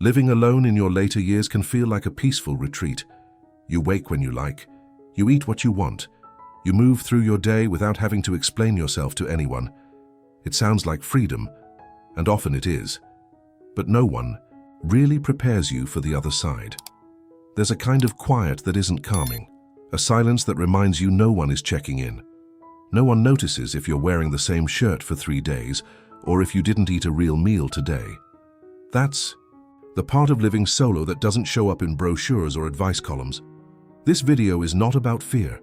Living alone in your later years can feel like a peaceful retreat. You wake when you like. You eat what you want. You move through your day without having to explain yourself to anyone. It sounds like freedom, and often it is. But no one really prepares you for the other side. There's a kind of quiet that isn't calming, a silence that reminds you no one is checking in. No one notices if you're wearing the same shirt for 3 days or if you didn't eat a real meal today. That's the part of living solo that doesn't show up in brochures or advice columns. This video is not about fear.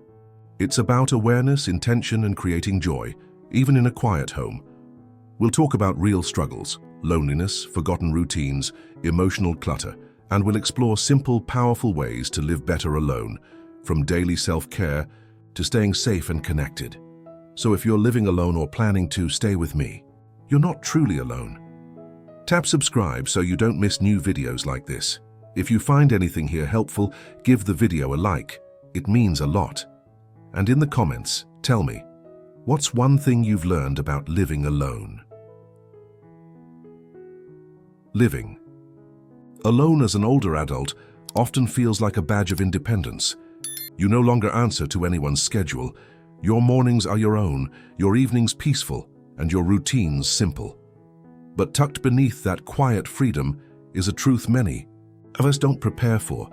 It's about awareness, intention, and creating joy, even in a quiet home. We'll talk about real struggles, loneliness, forgotten routines, emotional clutter, and we'll explore simple, powerful ways to live better alone, from daily self-care to staying safe and connected. So if you're living alone or planning to, stay with me. You're not truly alone. Tap subscribe so you don't miss new videos like this. If you find anything here helpful, give the video a like. It means a lot. And in the comments, tell me, what's one thing you've learned about living alone? Living alone as an older adult often feels like a badge of independence. You no longer answer to anyone's schedule. Your mornings are your own, your evenings peaceful, and your routines simple. But tucked beneath that quiet freedom is a truth many of us don't prepare for.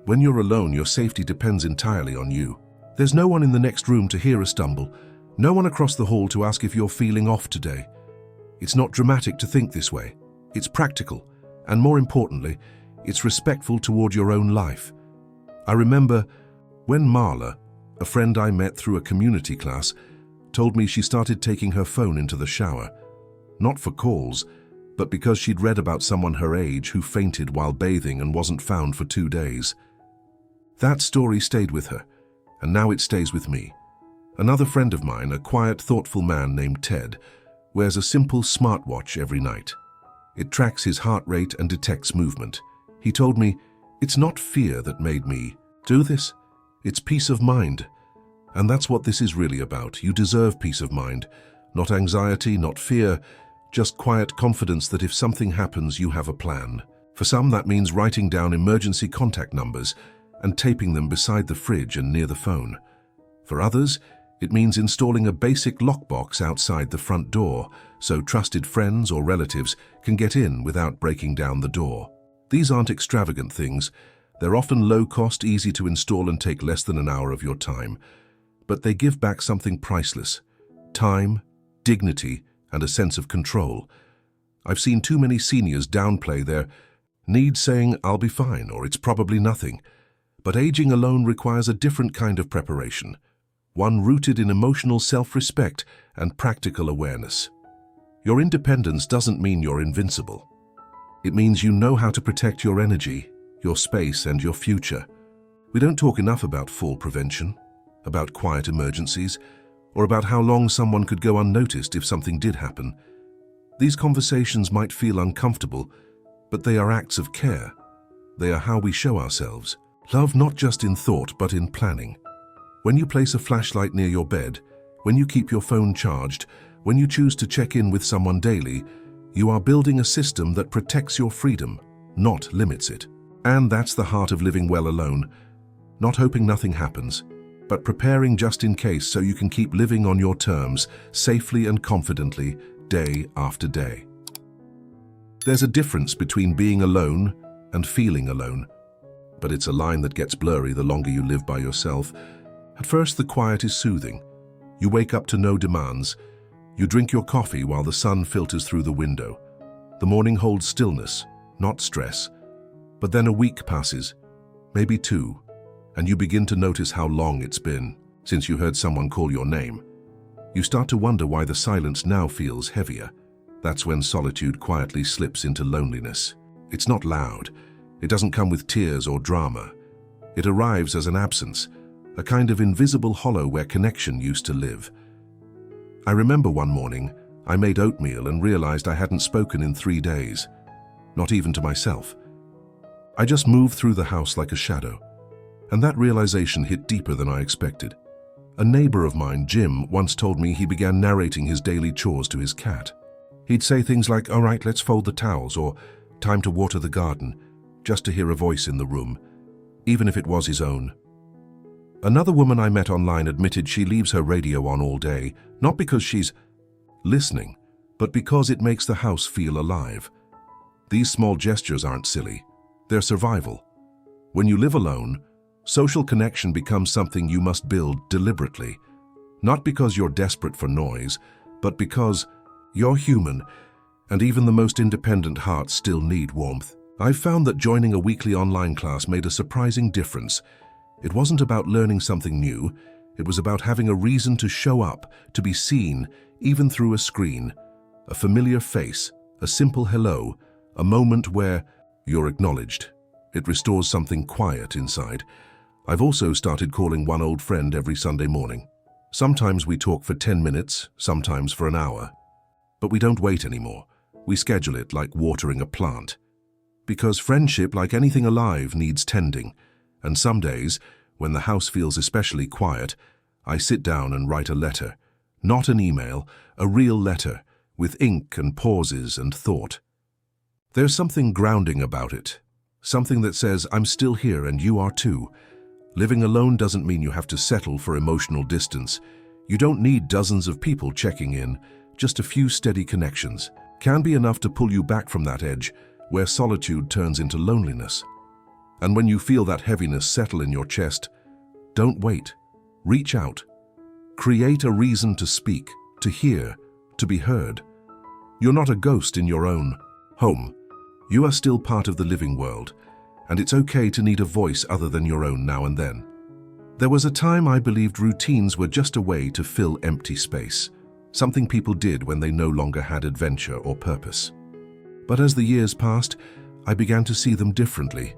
When you're alone, your safety depends entirely on you. There's no one in the next room to hear a stumble, no one across the hall to ask if you're feeling off today. It's not dramatic to think this way. It's practical, and more importantly, it's respectful toward your own life. I remember when Marla, a friend I met through a community class, told me she started taking her phone into the shower. Not for calls, but because she'd read about someone her age who fainted while bathing and wasn't found for 2 days. That story stayed with her, and now it stays with me. Another friend of mine, a quiet, thoughtful man named Ted, wears a simple smartwatch every night. It tracks his heart rate and detects movement. He told me, "It's not fear that made me do this, it's peace of mind." And that's what this is really about. You deserve peace of mind. Not anxiety, not fear, just quiet confidence that if something happens, you have a plan. For some, that means writing down emergency contact numbers and taping them beside the fridge and near the phone. For others, it means installing a basic lockbox outside the front door so trusted friends or relatives can get in without breaking down the door. These aren't extravagant things. They're often low-cost, easy to install, and take less than an hour of your time. But they give back something priceless: time, dignity, and a sense of control. I've seen too many seniors downplay their needs, saying, "I'll be fine," or "It's probably nothing." But aging alone requires a different kind of preparation, one rooted in emotional self-respect and practical awareness. Your independence doesn't mean you're invincible. It means you know how to protect your energy, your space, and your future. We don't talk enough about fall prevention, about quiet emergencies, or about how long someone could go unnoticed if something did happen. These conversations might feel uncomfortable, but they are acts of care. They are how we show ourselves. Love not just in thought, but in planning. When you place a flashlight near your bed, when you keep your phone charged, when you choose to check in with someone daily, you are building a system that protects your freedom, not limits it. And that's the heart of living well alone. Not hoping nothing happens, but preparing just in case so you can keep living on your terms, safely and confidently, day after day. There's a difference between being alone and feeling alone, but it's a line that gets blurry the longer you live by yourself. At first, the quiet is soothing. You wake up to no demands. You drink your coffee while the sun filters through the window. The morning holds stillness, not stress. But then a week passes, maybe 2, and you begin to notice how long it's been since you heard someone call your name. You start to wonder why the silence now feels heavier. That's when solitude quietly slips into loneliness. It's not loud. It doesn't come with tears or drama. It arrives as an absence, a kind of invisible hollow where connection used to live. I remember one morning, I made oatmeal and realized I hadn't spoken in 3 days, not even to myself. I just moved through the house like a shadow, and that realization hit deeper than I expected. A neighbor of mine, Jim, once told me he began narrating his daily chores to his cat. He'd say things like, "All right, let's fold the towels," or time to water the garden, just to hear a voice in the room, even if it was his own. Another woman I met online admitted she leaves her radio on all day, not because she's listening, but because it makes the house feel alive. These small gestures aren't silly, they're survival. When you live alone, social connection becomes something you must build deliberately, not because you're desperate for noise, but because you're human, and even the most independent hearts still need warmth. I've found that joining a weekly online class made a surprising difference. It wasn't about learning something new, it was about having a reason to show up, to be seen, even through a screen. A familiar face, a simple hello, a moment where you're acknowledged. It restores something quiet inside. I've also started calling one old friend every Sunday morning. Sometimes we talk for 10 minutes, sometimes for an hour. But we don't wait anymore. We schedule it like watering a plant. Because friendship, like anything alive, needs tending. And some days, when the house feels especially quiet, I sit down and write a letter. Not an email, a real letter, with ink and pauses and thought. There's something grounding about it. Something that says, I'm still here and you are too. Living alone doesn't mean you have to settle for emotional distance. You don't need dozens of people checking in. Just a few steady connections can be enough to pull you back from that edge where solitude turns into loneliness. And when you feel that heaviness settle in your chest, don't wait. Reach out. Create a reason to speak, to hear, to be heard. You're not a ghost in your own home. You are still part of the living world, and it's okay to need a voice other than your own now and then. There was a time I believed routines were just a way to fill empty space, something people did when they no longer had adventure or purpose. But as the years passed, I began to see them differently.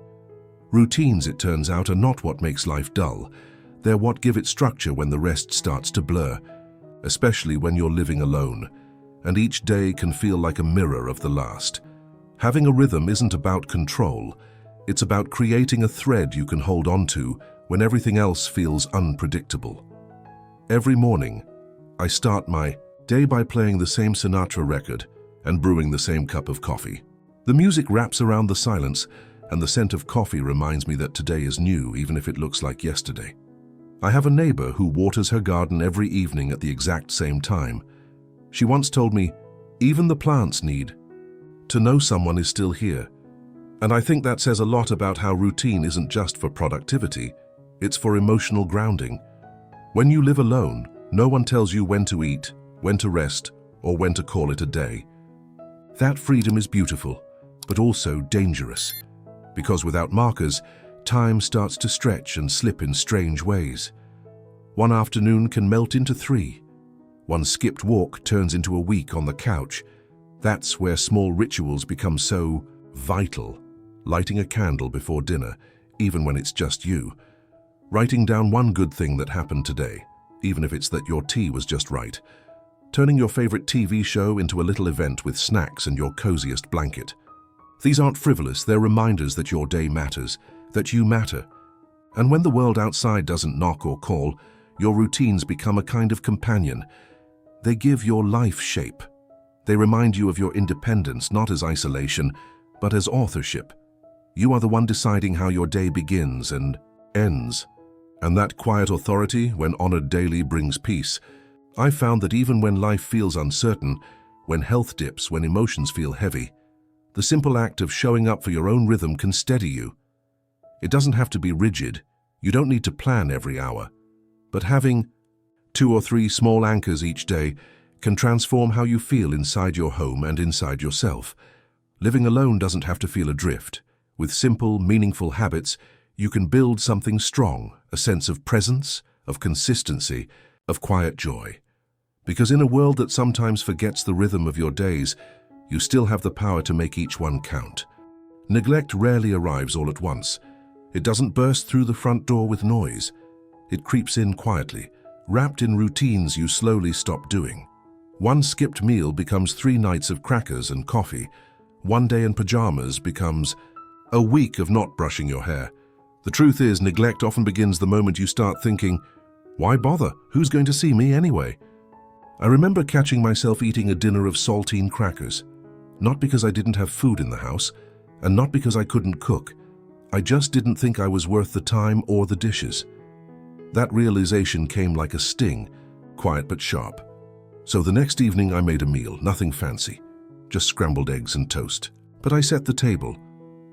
Routines, it turns out, are not what makes life dull. They're what give it structure when the rest starts to blur, especially when you're living alone, and each day can feel like a mirror of the last. Having a rhythm isn't about control. It's about creating a thread you can hold on to when everything else feels unpredictable. Every morning, I start my day by playing the same Sinatra record and brewing the same cup of coffee. The music wraps around the silence, and the scent of coffee reminds me that today is new, even if it looks like yesterday. I have a neighbor who waters her garden every evening at the exact same time. She once told me, even the plants need to know someone is still here. And I think that says a lot about how routine isn't just for productivity, it's for emotional grounding. When you live alone, no one tells you when to eat, when to rest, or when to call it a day. That freedom is beautiful, but also dangerous, because without markers, time starts to stretch and slip in strange ways. One afternoon can melt into 3. One skipped walk turns into a week on the couch. That's where small rituals become so vital. Lighting a candle before dinner, even when it's just you. Writing down one good thing that happened today, even if it's that your tea was just right. Turning your favorite TV show into a little event with snacks and your coziest blanket. These aren't frivolous, they're reminders that your day matters, that you matter. And when the world outside doesn't knock or call, your routines become a kind of companion. They give your life shape. They remind you of your independence, not as isolation, but as authorship. You are the one deciding how your day begins and ends. And that quiet authority, when honored daily, brings peace. I've found that even when life feels uncertain, when health dips, when emotions feel heavy, the simple act of showing up for your own rhythm can steady you. It doesn't have to be rigid. You don't need to plan every hour. But having 2 or 3 small anchors each day can transform how you feel inside your home and inside yourself. Living alone doesn't have to feel adrift. With simple, meaningful habits, you can build something strong, a sense of presence, of consistency, of quiet joy. Because in a world that sometimes forgets the rhythm of your days, you still have the power to make each one count. Neglect rarely arrives all at once. It doesn't burst through the front door with noise. It creeps in quietly, wrapped in routines you slowly stop doing. One skipped meal becomes 3 nights of crackers and coffee. One day in pajamas becomes a week of not brushing your hair. The truth is, neglect often begins the moment you start thinking, why bother? Who's going to see me anyway? I remember catching myself eating a dinner of saltine crackers. Not because I didn't have food in the house, And not because I couldn't cook. I just didn't think I was worth the time or the dishes. That realization came like a sting, quiet but sharp. So the next evening I made a meal, nothing fancy, just scrambled eggs and toast. But I set the table.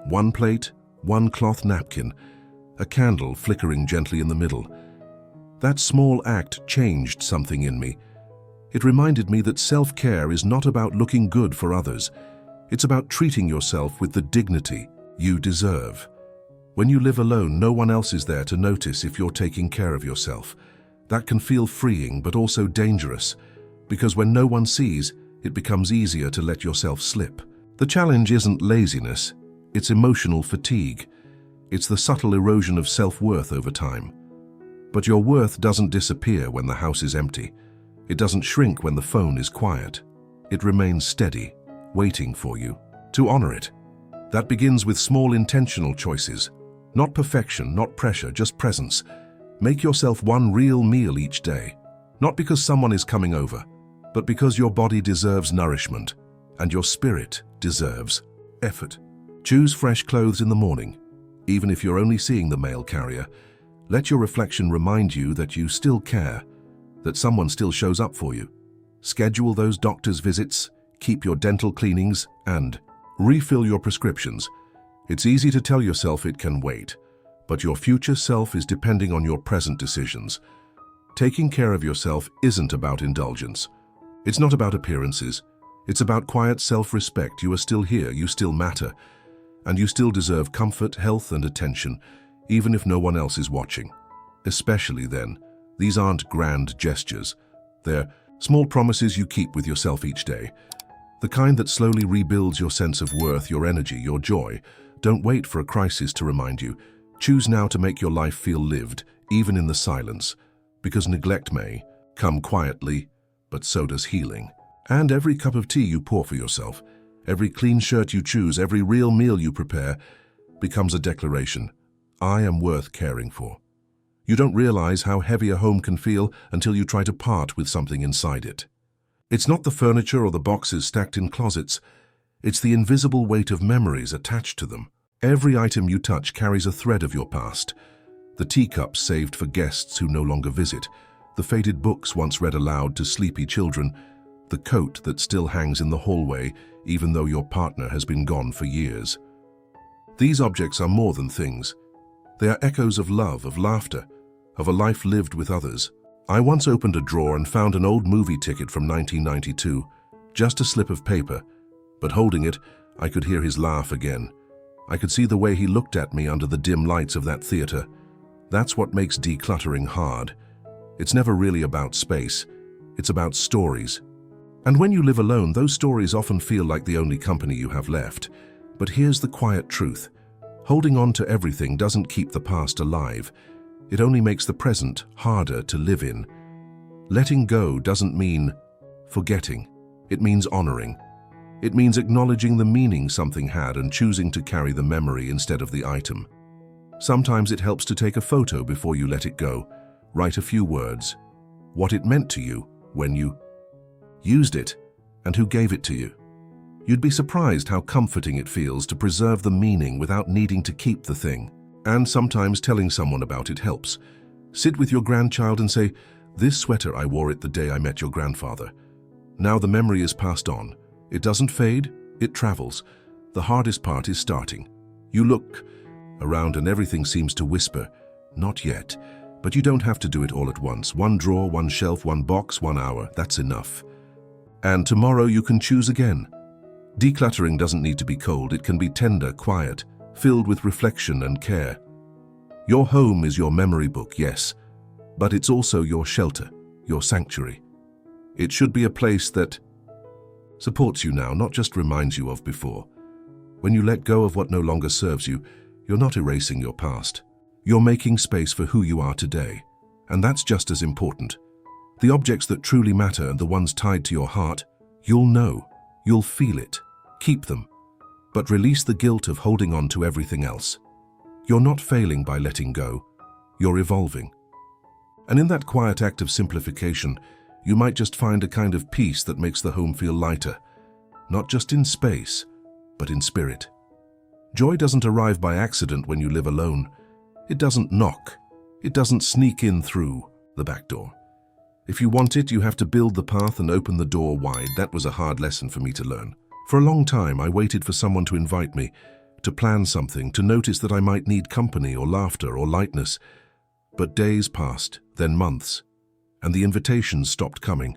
One plate, one cloth napkin, a candle flickering gently in the middle. That small act changed something in me. It reminded me that self-care is not about looking good for others. It's about treating yourself with the dignity you deserve. When you live alone, no one else is there to notice if you're taking care of yourself. That can feel freeing but also dangerous, because when no one sees, it becomes easier to let yourself slip. The challenge isn't laziness, it's emotional fatigue. It's the subtle erosion of self-worth over time. But your worth doesn't disappear when the house is empty. It doesn't shrink when the phone is quiet. It remains steady, waiting for you to honor it. That begins with small intentional choices. Not perfection, not pressure, just presence. Make yourself one real meal each day. Not because someone is coming over, but because your body deserves nourishment and your spirit deserves effort. Choose fresh clothes in the morning. Even if you're only seeing the mail carrier, let your reflection remind you that you still care, that someone still shows up for you. Schedule those doctor's visits, keep your dental cleanings, and refill your prescriptions. It's easy to tell yourself it can wait, but your future self is depending on your present decisions. Taking care of yourself isn't about indulgence. It's not about appearances. It's about quiet self-respect. You are still here, you still matter, and you still deserve comfort, health, and attention, even if no one else is watching. Especially then, these aren't grand gestures. They're small promises you keep with yourself each day. The kind that slowly rebuilds your sense of worth, your energy, your joy. Don't wait for a crisis to remind you. Choose now to make your life feel lived, even in the silence, because neglect may come quietly, but so does healing. And every cup of tea you pour for yourself, every clean shirt you choose, every real meal you prepare, becomes a declaration. I am worth caring for. You don't realize how heavy a home can feel until you try to part with something inside it. It's not the furniture or the boxes stacked in closets. It's the invisible weight of memories attached to them. Every item you touch carries a thread of your past. The teacups saved for guests who no longer visit, the faded books once read aloud to sleepy children, the coat that still hangs in the hallway even though your partner has been gone for years. These objects are more than things. They are echoes of love, of laughter, of a life lived with others. I once opened a drawer and found an old movie ticket from 1992, just a slip of paper, but holding it, I could hear his laugh again. I could see the way he looked at me under the dim lights of that theater. That's what makes decluttering hard. It's never really about space. It's about stories. And when you live alone, those stories often feel like the only company you have left. But here's the quiet truth. Holding on to everything doesn't keep the past alive. It only makes the present harder to live in. Letting go doesn't mean forgetting. It means honoring. It means acknowledging the meaning something had and choosing to carry the memory instead of the item. Sometimes it helps to take a photo before you let it go. Write a few words. What it meant to you when you used it, and who gave it to you. You'd be surprised how comforting it feels to preserve the meaning without needing to keep the thing. And sometimes telling someone about it helps. Sit with your grandchild and say, "This sweater, I wore it the day I met your grandfather." Now the memory is passed on. It doesn't fade, it travels. The hardest part is starting. You look around and everything seems to whisper, "Not yet." But you don't have to do it all at once. One drawer, one shelf, one box, 1 hour, that's enough. And tomorrow you can choose again. Decluttering doesn't need to be cold. It can be tender, quiet, filled with reflection and care. Your home is your memory book, yes, but it's also your shelter, your sanctuary. It should be a place that supports you now, not just reminds you of before. When you let go of what no longer serves you, you're not erasing your past. You're making space for who you are today, and that's just as important. The objects that truly matter and the ones tied to your heart, you'll know, you'll feel it. Keep them, but release the guilt of holding on to everything else. You're not failing by letting go, you're evolving. And in that quiet act of simplification, you might just find a kind of peace that makes the home feel lighter, not just in space, but in spirit. Joy doesn't arrive by accident when you live alone. It doesn't knock. It doesn't sneak in through the back door. If you want it, you have to build the path and open the door wide. That was a hard lesson for me to learn. For a long time, I waited for someone to invite me, to plan something, to notice that I might need company or laughter or lightness. But days passed, then months, and the invitations stopped coming.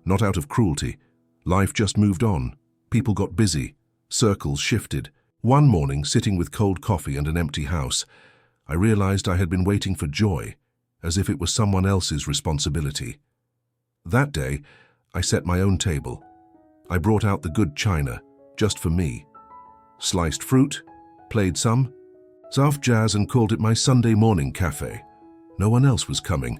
Not out of cruelty. Life just moved on. People got busy. Circles shifted. One morning, sitting with cold coffee and an empty house, I realized I had been waiting for joy, as if it was someone else's responsibility. That day, I set my own table. I brought out the good china, just for me. Sliced fruit, played some, soft jazz, and called it my Sunday morning cafe. No one else was coming,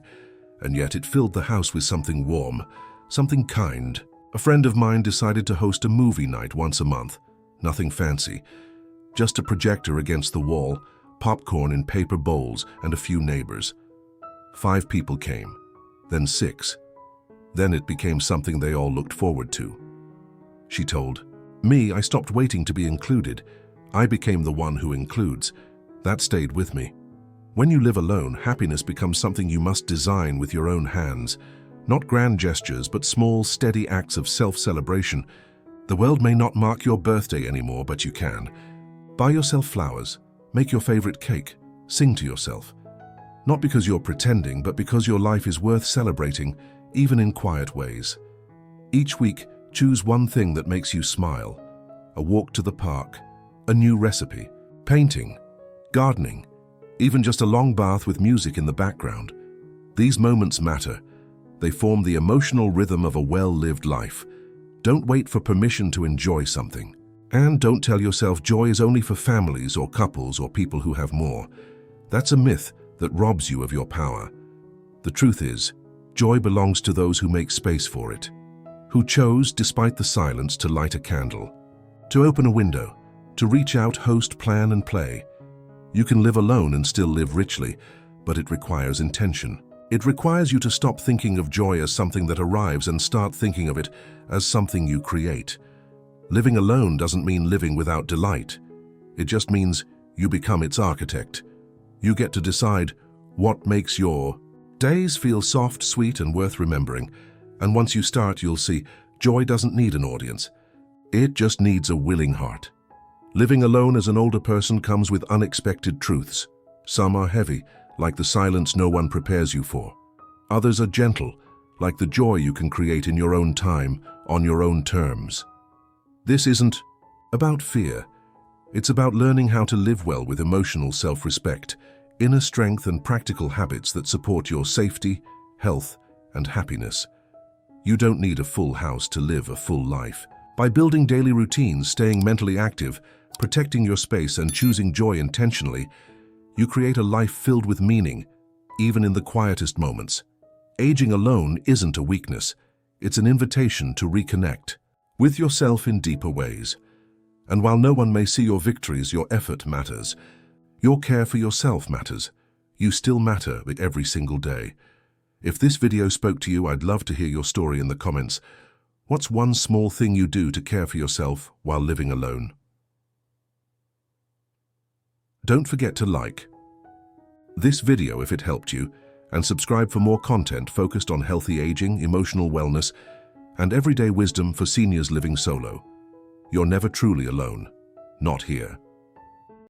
and yet it filled the house with something warm, something kind. A friend of mine decided to host a movie night once a month. Nothing fancy, just a projector against the wall, popcorn in paper bowls, and a few neighbors. 5 people came, then 6. Then it became something they all looked forward to. She told me I stopped waiting to be included. I became the one who includes. That stayed with me. When you live alone, happiness becomes something you must design with your own hands. Not grand gestures, but small, steady acts of self-celebration. The world may not mark your birthday anymore, but you can. Buy yourself flowers. Make your favorite cake. Sing to yourself. Not because you're pretending, but because your life is worth celebrating, even in quiet ways. Each week, choose one thing that makes you smile. A walk to the park, a new recipe, painting, gardening, even just a long bath with music in the background. These moments matter. They form the emotional rhythm of a well-lived life. Don't wait for permission to enjoy something. And don't tell yourself joy is only for families or couples or people who have more. That's a myth that robs you of your power. The truth is, joy belongs to those who make space for it, who chose, despite the silence, to light a candle, to open a window, to reach out, host, plan, and play. You can live alone and still live richly, but it requires intention. It requires you to stop thinking of joy as something that arrives and start thinking of it as something you create. Living alone doesn't mean living without delight. It just means you become its architect. You get to decide what makes your days feel soft, sweet, and worth remembering. And once you start, you'll see joy doesn't need an audience. It just needs a willing heart. Living alone as an older person comes with unexpected truths. Some are heavy, like the silence no one prepares you for. Others are gentle, like the joy you can create in your own time, on your own terms. This isn't about fear. It's about learning how to live well with emotional self-respect, inner strength, and practical habits that support your safety, health, and happiness. You don't need a full house to live a full life. By building daily routines, staying mentally active, protecting your space, and choosing joy intentionally, you create a life filled with meaning, even in the quietest moments. Aging alone isn't a weakness. It's an invitation to reconnect with yourself in deeper ways. And while no one may see your victories, your effort matters. Your care for yourself matters. You still matter every single day. If this video spoke to you, I'd love to hear your story in the comments. What's one small thing you do to care for yourself while living alone? Don't forget to like this video if it helped you, and subscribe for more content focused on healthy aging, emotional wellness, and everyday wisdom for seniors living solo. You're never truly alone. Not here.